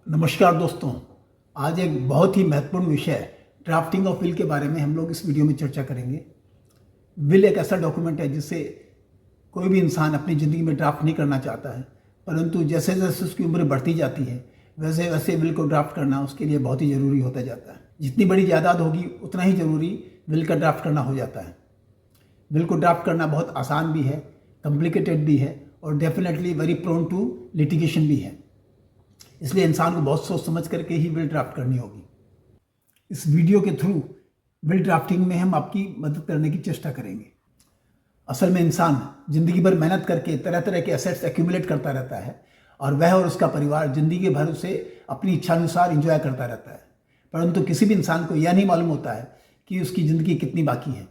नमस्कार दोस्तों। आज एक बहुत ही महत्वपूर्ण विषय ड्राफ्टिंग ऑफ विल के बारे में हम लोग इस वीडियो में चर्चा करेंगे। विल एक ऐसा डॉक्यूमेंट है जिसे कोई भी इंसान अपनी ज़िंदगी में ड्राफ्ट नहीं करना चाहता है, परंतु जैसे जैसे उसकी उम्र बढ़ती जाती है वैसे वैसे विल को ड्राफ्ट करना उसके लिए बहुत ही ज़रूरी होता जाता है। जितनी बड़ी जायदाद होगी उतना ही ज़रूरी विल का ड्राफ्ट करना हो जाता है। विल को ड्राफ्ट करना बहुत आसान भी है, कॉम्प्लिकेटेड भी है और definitely very prone to litigation भी है। इसलिए इंसान को बहुत सोच समझ करके ही विल ड्राफ्ट करनी होगी। इस वीडियो के थ्रू विल ड्राफ्टिंग में हम आपकी मदद करने की चेष्टा करेंगे। असल में इंसान ज़िंदगी भर मेहनत करके तरह तरह के एसेट्स एक्यूमुलेट करता रहता है और वह और उसका परिवार ज़िंदगी भर उसे अपनी इच्छानुसार इंजॉय करता रहता है, परंतु किसी भी इंसान को यह नहीं मालूम होता है कि उसकी ज़िंदगी कितनी बाकी है।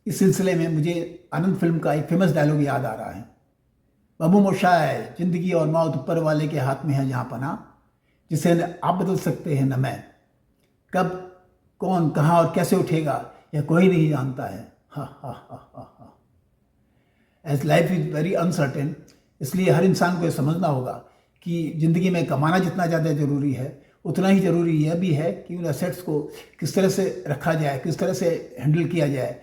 इस सिलसिले में मुझे आनंद फिल्म का एक फेमस डायलॉग याद आ रहा है, बाबू मोशाय, जिंदगी और मौत ऊपर वाले के हाथ में है जहाँ पना, जिसे न आप बदल सकते हैं न मैं। कब, कौन, कहाँ और कैसे उठेगा यह कोई नहीं जानता है। हा हा हा हा हा। As life is very uncertain, इसलिए हर इंसान को यह समझना होगा कि ज़िंदगी में कमाना जितना ज़्यादा ज़रूरी है उतना ही ज़रूरी यह भी है कि उन एसेट्स को किस तरह से रखा जाए, किस तरह से हैंडल किया जाए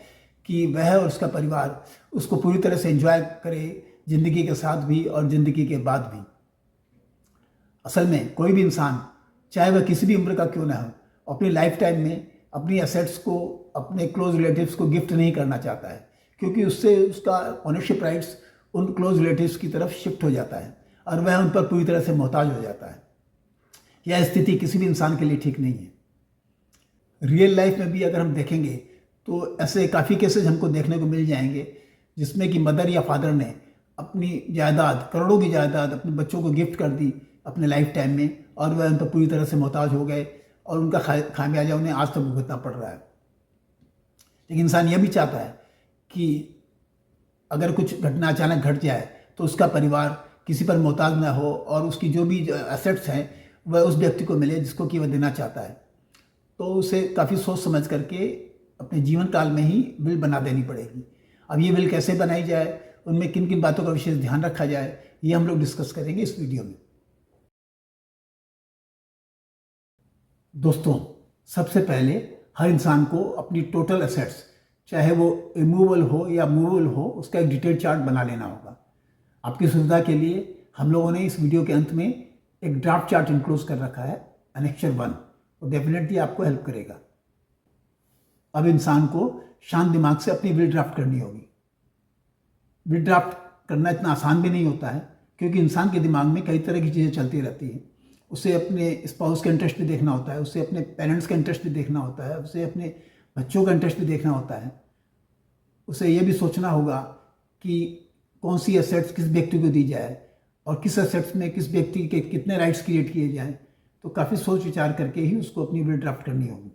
कि वह और उसका परिवार उसको पूरी तरह से एंजॉय करे, ज़िंदगी के साथ भी और ज़िंदगी के बाद भी। असल में कोई भी इंसान चाहे वह किसी भी उम्र का क्यों ना हो अपनी लाइफ टाइम में अपनी एसेट्स को अपने क्लोज रिलेटिव्स को गिफ्ट नहीं करना चाहता है, क्योंकि उससे उसका ओनरशिप राइट्स उन क्लोज रिलेटिव्स की तरफ शिफ्ट हो जाता है और वह उन पर पूरी तरह से मोहताज हो जाता है। यह स्थिति किसी भी इंसान के लिए ठीक नहीं है। रियल लाइफ में भी अगर हम देखेंगे तो ऐसे काफ़ी केसेस हमको देखने को मिल जाएंगे जिसमें कि मदर या फादर ने अपनी जायदाद, करोड़ों की जायदाद अपने बच्चों को गिफ्ट कर दी अपने लाइफ टाइम में और वह उन पर पूरी तरह से मोहताज हो गए और उनका खामियाजा उन्हें आज तक भुगतना पड़ रहा है। लेकिन इंसान यह भी चाहता है कि अगर कुछ घटना अचानक घट जाए तो उसका परिवार किसी पर मोहताज ना हो और उसकी जो भी एसेट्स हैं वह उस व्यक्ति को मिले जिसको कि वह देना चाहता है। तो उसे काफ़ी सोच समझ करके अपने जीवन काल में ही विल बना देनी पड़ेगी। अब ये विल कैसे बनाई जाए, उनमें किन किन बातों का विशेष ध्यान रखा जाए, ये हम लोग डिस्कस करेंगे इस वीडियो में। दोस्तों, सबसे पहले हर इंसान को अपनी टोटल एसेट्स, चाहे वो इमूवेबल हो या मूवेबल हो, उसका एक डिटेल चार्ट बना लेना होगा। आपकी सुविधा के लिए हम लोगों ने इस वीडियो के अंत में एक ड्राफ्ट चार्ट इंक्लूड कर रखा है, एनेक्चर 1, वो डेफिनेटली आपको हेल्प करेगा। अब इंसान को शांत दिमाग से अपनी विल ड्राफ्ट करनी होगी। विल ड्राफ्ट करना इतना आसान भी नहीं होता है, क्योंकि इंसान के दिमाग में कई तरह की चीज़ें चलती रहती हैं। उसे अपने स्पाउस का इंटरेस्ट भी देखना होता है, उसे अपने पेरेंट्स का इंटरेस्ट भी देखना होता है, उसे अपने बच्चों का इंटरेस्ट भी देखना होता है। उसे ये भी सोचना होगा कि कौन सी एसेट्स किस व्यक्ति को दी जाए और किस एसेट्स में किस व्यक्ति के कितने राइट्स क्रिएट किए जाएँ। तो काफ़ी सोच विचार करके ही उसको अपनी विल ड्राफ्ट करनी होगी।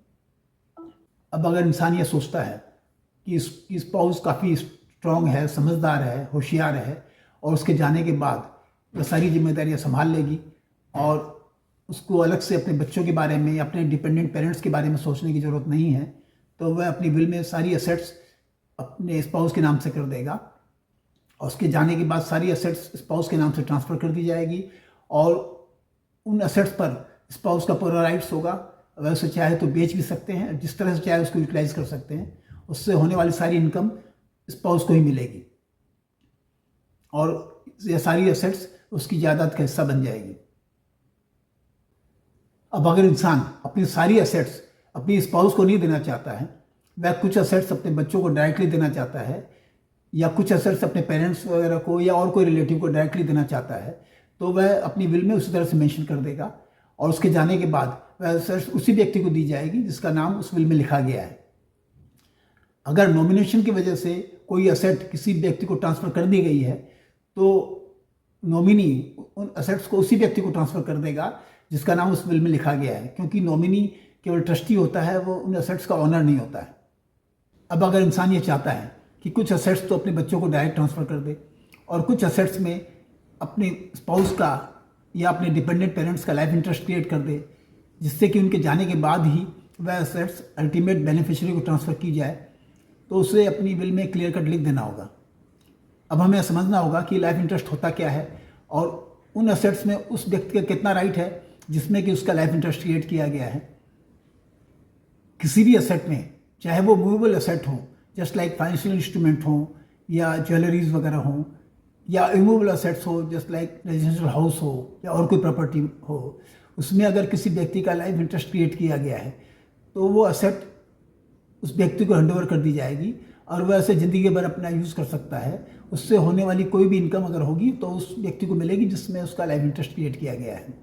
अब अगर इंसान ये सोचता है कि इसकी स्पाउस काफ़ी स्ट्रॉन्ग है, समझदार है, होशियार है और उसके जाने के बाद वह सारी जिम्मेदारियां संभाल लेगी और उसको अलग से अपने बच्चों के बारे में, अपने डिपेंडेंट पेरेंट्स के बारे में सोचने की ज़रूरत नहीं है, तो वह अपनी विल में सारी एसेट्स अपने स्पाउस के नाम से कर देगा और उसके जाने के बाद सारी एसेट्स स्पाउस के नाम से ट्रांसफ़र कर दी जाएगी और उन एसेट्स पर स्पाउस का पूरा राइट्स होगा। वह उसे चाहे तो बेच भी सकते हैं, जिस तरह से चाहे उसको यूटिलाइज कर सकते हैं। उससे होने वाली सारी इनकम स्पाउस को ही मिलेगी और ये सारी एसेट्स उसकी जायदाद का हिस्सा बन जाएगी। अब अगर इंसान अपनी सारी एसेट्स अपनी स्पाउस को नहीं देना चाहता है, वह कुछ एसेट्स अपने बच्चों को डायरेक्टली देना चाहता है या कुछ एसेट्स अपने पेरेंट्स वगैरह को या और कोई रिलेटिव को डायरेक्टली देना चाहता है, तो वह अपनी विल में उसी तरह से मेंशन कर देगा और उसके जाने के बाद वह एसेट्स उसी व्यक्ति को दी जाएगी जिसका नाम उस विल में लिखा गया है। अगर नॉमिनेशन की वजह से कोई एसेट किसी व्यक्ति को ट्रांसफ़र कर दी गई है तो नॉमिनी उन एसेट्स को उसी व्यक्ति को ट्रांसफ़र कर देगा जिसका नाम उस विल में लिखा गया है, क्योंकि नॉमिनी केवल ट्रस्टी होता है, वो उन एसेट्स का ऑनर नहीं होता है। अब अगर इंसान ये चाहता है कि कुछ एसेट्स तो अपने बच्चों को डायरेक्ट ट्रांसफ़र कर दे और कुछ एसेट्स में अपने स्पाउस का या अपने डिपेंडेंट पेरेंट्स का लाइफ इंटरेस्ट क्रिएट कर दे, जिससे कि उनके जाने के बाद ही वह एसेट्स अल्टीमेट बेनिफिशियरी को ट्रांसफ़र की जाए, तो उसे अपनी विल में क्लियर कट लिख देना होगा। अब हमें समझना होगा कि लाइफ इंटरेस्ट होता क्या है और उन असेट्स में उस व्यक्ति का कितना राइट है जिसमें कि उसका लाइफ इंटरेस्ट क्रिएट किया गया है। किसी भी असेट में, चाहे वो मूवेबल असेट हो, जस्ट लाइक फाइनेंशियल इंस्ट्रूमेंट हो या ज्वेलरीज वगैरह हो, या इमूवेबल असेट्स हो जस्ट लाइक रेजिडेंशियल हाउस हो या और कोई प्रॉपर्टी हो, उसमें अगर किसी व्यक्ति का लाइफ इंटरेस्ट क्रिएट किया गया है तो वो असेट उस व्यक्ति को हैंडओवर कर दी जाएगी और वह ऐसे ज़िंदगी भर अपना यूज़ कर सकता है। उससे होने वाली कोई भी इनकम अगर होगी तो उस व्यक्ति को मिलेगी जिसमें उसका लाइफ इंटरेस्ट क्रिएट किया गया है।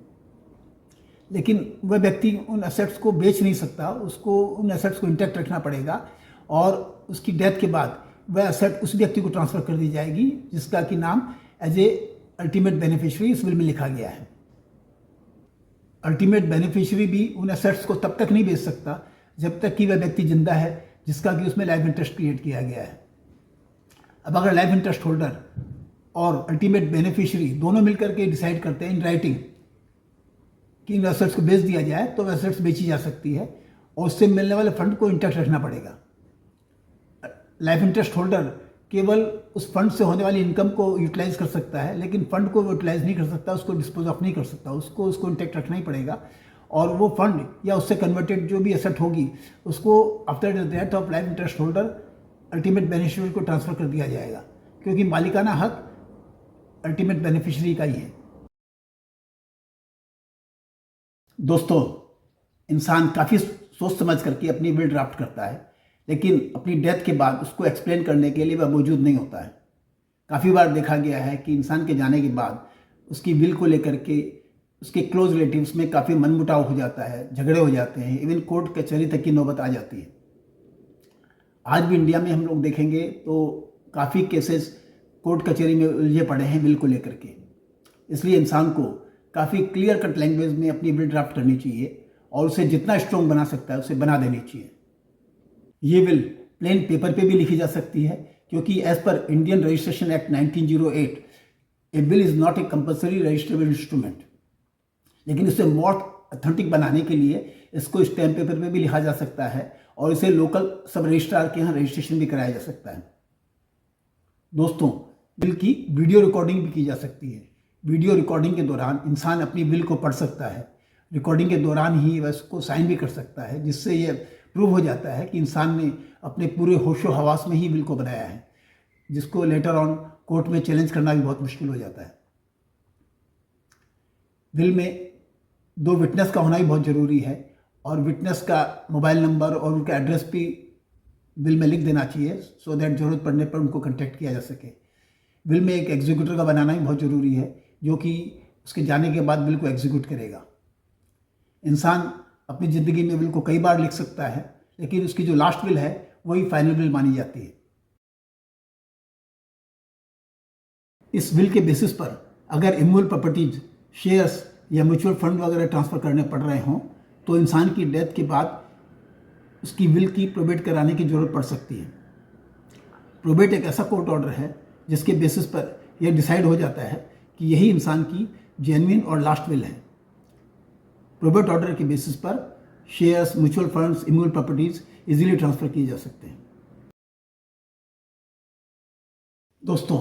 लेकिन वह व्यक्ति उन एसेट्स को बेच नहीं सकता, उसको उन एसेट्स को इंटैक्ट रखना पड़ेगा और उसकी डेथ के बाद वह एसेट उस व्यक्ति को ट्रांसफ़र कर दी जाएगी जिसका कि नाम एज ए अल्टीमेट बेनिफिशियरी इस विल में लिखा गया है। अल्टीमेट बेनिफिशियरी भी उन एसेट्स को तब तक नहीं बेच सकता जब तक कि वह व्यक्ति जिंदा है जिसका कि उसमें लाइफ इंटरेस्ट क्रिएट किया गया है। अब अगर लाइफ इंटरेस्ट होल्डर और अल्टीमेट बेनिफिशियरी दोनों मिलकर के डिसाइड करते हैं इन राइटिंग कि इन एसेट्स को बेच दिया जाए तो एसेट्स बेची जा सकती है और उससे मिलने वाले फंड को इंटैक्ट रखना पड़ेगा। लाइफ इंटरेस्ट होल्डर केवल उस फंड से होने वाली इनकम को यूटिलाइज कर सकता है, लेकिन फंड को यूटिलाइज नहीं कर सकता, उसको डिस्पोज ऑफ नहीं कर सकता, उसको इंटैक्ट रखना ही पड़ेगा। और वो फंड या उससे कन्वर्टेड जो भी एसेट होगी उसको after the death of life interest holder ultimate beneficiary को ट्रांसफ़र कर दिया जाएगा, क्योंकि मालिकाना हक अल्टीमेट बेनिफिशियरी का ही है। दोस्तों, इंसान काफ़ी सोच समझ करके अपनी विल ड्राफ्ट करता है, लेकिन अपनी डेथ के बाद उसको एक्सप्लेन करने के लिए वह मौजूद नहीं होता है। काफ़ी बार देखा गया है कि इंसान के जाने के बाद उसकी विल को लेकर के उसके क्लोज रिलेटिव्स में काफ़ी मनमुटाव हो जाता है, झगड़े हो जाते हैं, इवन कोर्ट कचहरी तक की नौबत आ जाती है। आज भी इंडिया में हम लोग देखेंगे तो काफ़ी केसेस कोर्ट कचहरी में उलझे पड़े हैं विल को लेकर के। इसलिए इंसान को काफ़ी क्लियर कट लैंग्वेज में अपनी विल ड्राफ्ट करनी चाहिए और उसे जितना स्ट्रॉन्ग बना सकता है उसे बना देनी चाहिए। ये विल प्लेन पेपर पे भी लिखी जा सकती है, क्योंकि as per Indian registration act 1908 a will is not a compulsory registrable instrument. लेकिन इसे मोर अथेंटिक बनाने के लिए इसको स्टैम्प पेपर पे भी लिखा जा सकता है और इसे लोकल सब रजिस्ट्रार के यहाँ रजिस्ट्रेशन भी कराया जा सकता है। दोस्तों, विल की वीडियो रिकॉर्डिंग भी की जा सकती है। वीडियो रिकॉर्डिंग के दौरान इंसान अपनी विल को पढ़ सकता है, रिकॉर्डिंग के दौरान ही वह उसको साइन भी कर सकता है, जिससे यह प्रूव हो जाता है कि इंसान ने अपने पूरे होशो हवास में ही विल को बनाया है, जिसको लेटर ऑन कोर्ट में चैलेंज करना भी बहुत मुश्किल हो जाता है। विल में 2 विटनेस का होना भी बहुत ज़रूरी है और विटनेस का मोबाइल नंबर और उनका एड्रेस भी विल में लिख देना चाहिए, सो दैट ज़रूरत पड़ने पर उनको कॉन्टैक्ट किया जा सके। विल में एक एग्जीक्यूटर का बनाना भी बहुत ज़रूरी है, जो कि उसके जाने के बाद विल को एग्जीक्यूट करेगा। इंसान अपनी ज़िंदगी में विल को कई बार लिख सकता है, लेकिन उसकी जो लास्ट विल है वही फाइनल विल मानी जाती है। इस विल के बेसिस पर अगर इमूवेबल प्रॉपर्टीज, शेयर्स या म्यूचुअल फंड वगैरह ट्रांसफ़र करने पड़ रहे हों तो इंसान की डेथ के बाद उसकी विल की प्रोबेट कराने की ज़रूरत पड़ सकती है। प्रोबेट एक ऐसा कोर्ट ऑर्डर है जिसके बेसिस पर यह डिसाइड हो जाता है कि यही इंसान की जेन्युइन और लास्ट विल है। प्रोबेट ऑर्डर के बेसिस पर shares, mutual funds, immovable properties easily transfer किए जा सकते हैं। दोस्तों,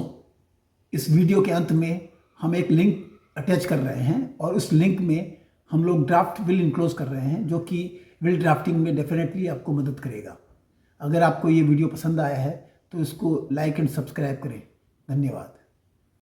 इस वीडियो के अंत में हम एक लिंक अटैच कर रहे हैं और उस लिंक में हम लोग ड्राफ्ट विल इनक्लोज कर रहे हैं, जो कि विल ड्राफ्टिंग में डेफिनेटली आपको मदद करेगा। अगर आपको ये वीडियो पसंद आया है तो इसको लाइक एंड सब्सक्राइब करें। धन्यवाद।